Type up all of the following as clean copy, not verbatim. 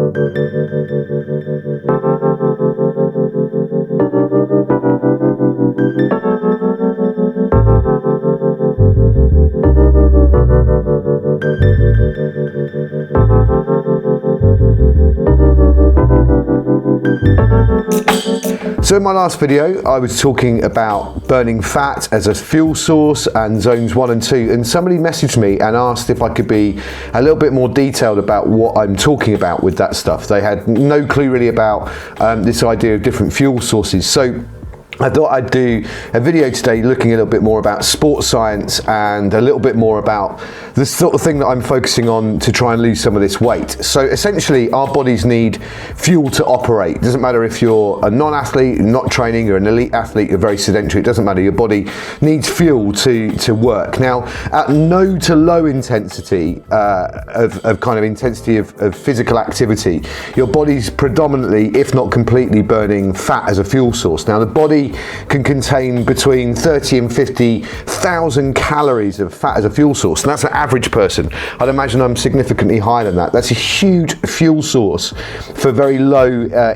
So in my last video, I was talking about burning fat as a fuel source and zones 1 and 2, and somebody messaged me and asked if I could be a little bit more detailed about what I'm talking about with that stuff. They had no clue really about this idea of different fuel sources. So I thought I'd do a video today looking a little bit more about sports science and a little bit more about the sort of thing that I'm focusing on to try and lose some of this weight. So essentially, our bodies need fuel to operate. It doesn't matter if you're a non-athlete, not training, you're an elite athlete, you're very sedentary, it doesn't matter, your body needs fuel to work. Now, at no to low intensity of kind of intensity of physical activity, your body's predominantly, if not completely, burning fat as a fuel source. Now, the body can contain between 30 and 50,000 calories of fat as a fuel source, and that's an average person. I'd imagine I'm significantly higher than that. That's a huge fuel source for very low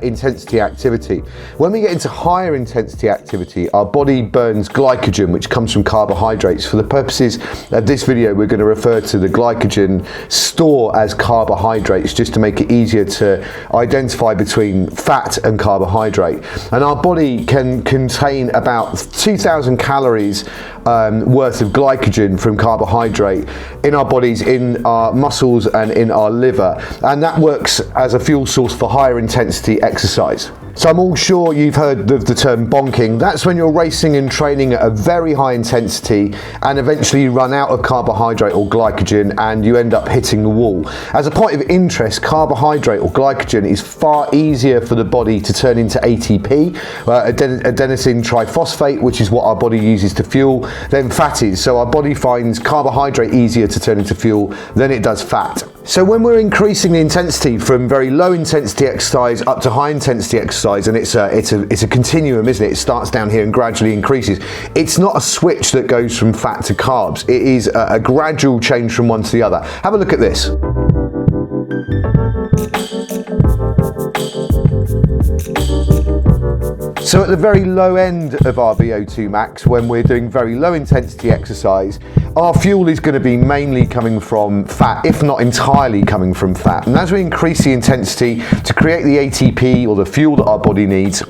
intensity activity. When we get into higher intensity activity, our body burns glycogen, which comes from carbohydrates. For the purposes of this video, we're going to refer to the glycogen store as carbohydrates, just to make it easier to identify between fat and carbohydrate. And our body can contain about 2,000 calories worth of glycogen from carbohydrate in our bodies, in our muscles and in our liver, and that works as a fuel source for higher intensity exercise. So I'm all sure you've heard of the term bonking. That's when you're racing and training at a very high intensity and eventually you run out of carbohydrate or glycogen and you end up hitting the wall. As a point of interest, carbohydrate or glycogen is far easier for the body to turn into ATP, adenosine triphosphate, which is what our body uses to fuel, than fat is. So our body finds carbohydrate easier to turn into fuel than it does fat. So when we're increasing the intensity from very low intensity exercise up to high intensity exercise, and it's a continuum, isn't it? It starts down here and gradually increases. It's not a switch that goes from fat to carbs. It is a gradual change from one to the other. Have a look at this. So at the very low end of our VO2 max, when we're doing very low intensity exercise, our fuel is going to be mainly coming from fat, if not entirely coming from fat. And as we increase the intensity to create the ATP or the fuel that our body needs,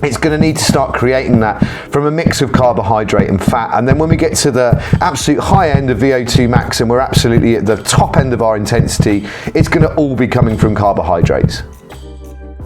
it's going to need to start creating that from a mix of carbohydrate and fat. And then when we get to the absolute high end of VO2 max and we're absolutely at the top end of our intensity, it's going to all be coming from carbohydrates.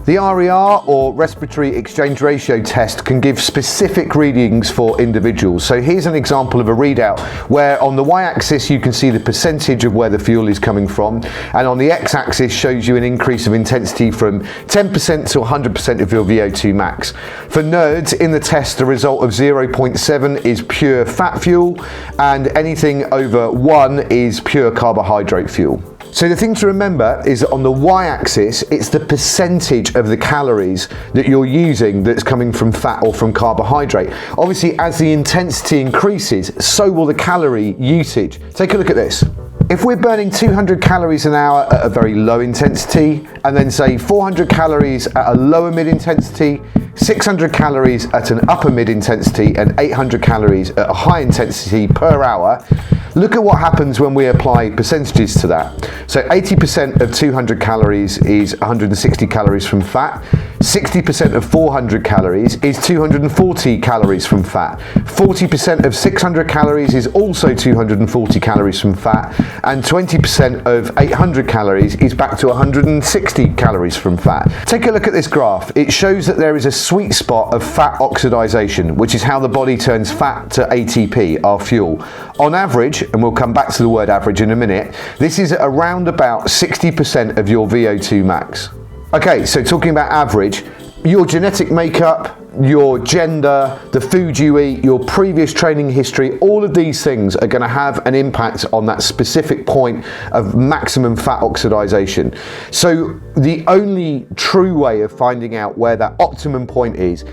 The RER, or respiratory exchange ratio test, can give specific readings for individuals. So here's an example of a readout where on the y-axis you can see the percentage of where the fuel is coming from, and on the x-axis shows you an increase of intensity from 10% to 100% of your VO2 max. For nerds, in the test the result of 0.7 is pure fat fuel, and anything over 1 is pure carbohydrate fuel. So the thing to remember is that on the y-axis, it's the percentage of the calories that you're using that's coming from fat or from carbohydrate. Obviously, as the intensity increases, so will the calorie usage. Take a look at this. If we're burning 200 calories an hour at a very low intensity, and then say 400 calories at a lower mid-intensity, 600 calories at an upper mid-intensity, and 800 calories at a high intensity per hour, look at what happens when we apply percentages to that. So 80% of 200 calories is 160 calories from fat. 60% of 400 calories is 240 calories from fat. 40% of 600 calories is also 240 calories from fat. And 20% of 800 calories is back to 160 calories from fat. Take a look at this graph. It shows that there is a sweet spot of fat oxidization, which is how the body turns fat to ATP, our fuel. On average, and we'll come back to the word average in a minute, this is around about 60% of your VO2 max. Okay, so talking about average, your genetic makeup, your gender, the food you eat, your previous training history, all of these things are going to have an impact on that specific point of maximum fat oxidization. So the only true way of finding out where that optimum point is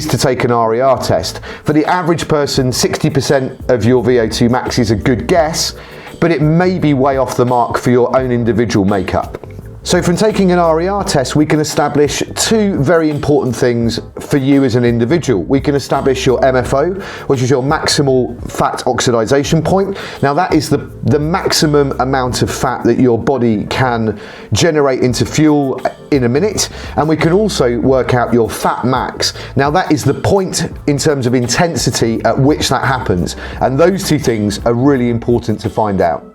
to take an RER test. For the average person, 60% of your VO2 max is a good guess, but it may be way off the mark for your own individual makeup. So from taking an RER test, we can establish two very important things for you as an individual. We can establish your MFO, which is your maximal fat oxidation point. Now that is the maximum amount of fat that your body can generate into fuel in a minute. And we can also work out your fat max. Now that is the point in terms of intensity at which that happens. And those two things are really important to find out.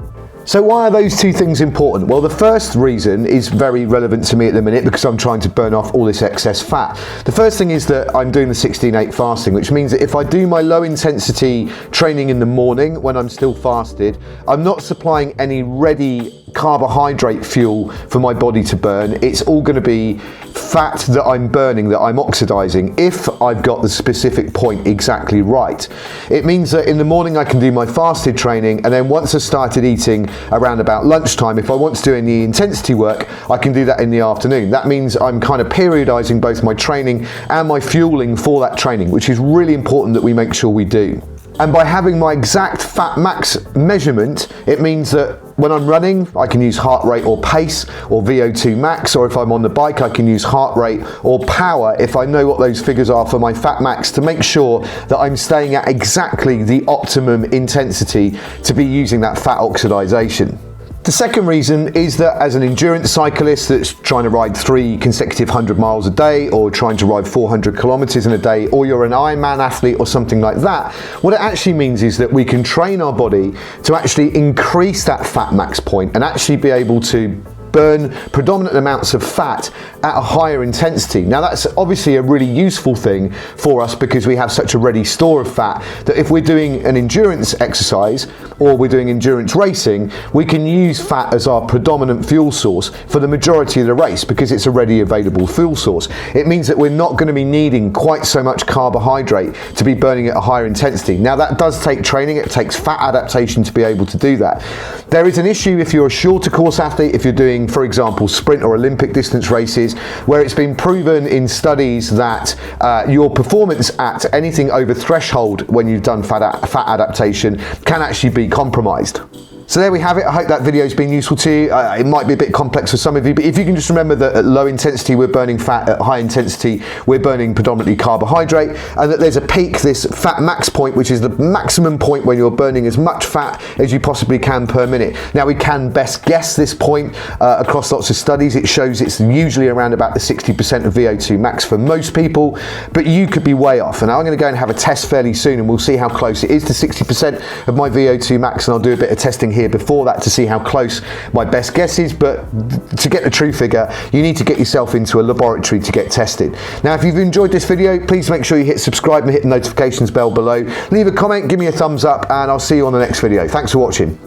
So why are those two things important? Well, the first reason is very relevant to me at the minute because I'm trying to burn off all this excess fat. The first thing is that I'm doing the 16/8 fasting, which means that if I do my low intensity training in the morning when I'm still fasted, I'm not supplying any ready carbohydrate fuel for my body to burn. It's all going to be fat that I'm burning, that I'm oxidizing, if I've got the specific point exactly right. It means that in the morning I can do my fasted training, and then once I started eating around about lunchtime, if I want to do any intensity work, I can do that in the afternoon. That means I'm kind of periodizing both my training and my fueling for that training, which is really important that we make sure we do. And by having my exact fat max measurement, it means that when I'm running, I can use heart rate or pace or VO2 max, or if I'm on the bike, I can use heart rate or power if I know what those figures are for my fat max, to make sure that I'm staying at exactly the optimum intensity to be using that fat oxidation. The second reason is that as an endurance cyclist that's trying to ride 3 consecutive 100 miles a day, or trying to ride 400 kilometers in a day, or you're an Ironman athlete or something like that, what it actually means is that we can train our body to actually increase that fat max point and actually be able to burn predominant amounts of fat at a higher intensity. Now that's obviously a really useful thing for us because we have such a ready store of fat that if we're doing an endurance exercise or we're doing endurance racing, we can use fat as our predominant fuel source for the majority of the race because it's a ready available fuel source. It means that we're not going to be needing quite so much carbohydrate to be burning at a higher intensity. Now that does take training, it takes fat adaptation to be able to do that. There is an issue if you're a shorter course athlete, if you're doing, for example, sprint or Olympic distance races, where it's been proven in studies that your performance at anything over threshold when you've done fat adaptation can actually be compromised. So there we have it. I hope that video has been useful to you. It might be a bit complex for some of you, but if you can just remember that at low intensity we're burning fat, at high intensity we're burning predominantly carbohydrate, and that there's a peak, this fat max point, which is the maximum point when you're burning as much fat as you possibly can per minute. Now we can best guess this point across lots of studies. It shows it's usually around about the 60% of VO2 max for most people, but you could be way off. And I'm going to go and have a test fairly soon, and we'll see how close it is to 60% of my VO2 max, and I'll do a bit of testing here before that to see how close my best guess is. But to get the true figure, you need to get yourself into a laboratory to get tested. Now if you've enjoyed this video, please make sure you hit subscribe and hit the notifications bell below. Leave a comment, give me a thumbs up, and I'll see you on the next video. Thanks for watching.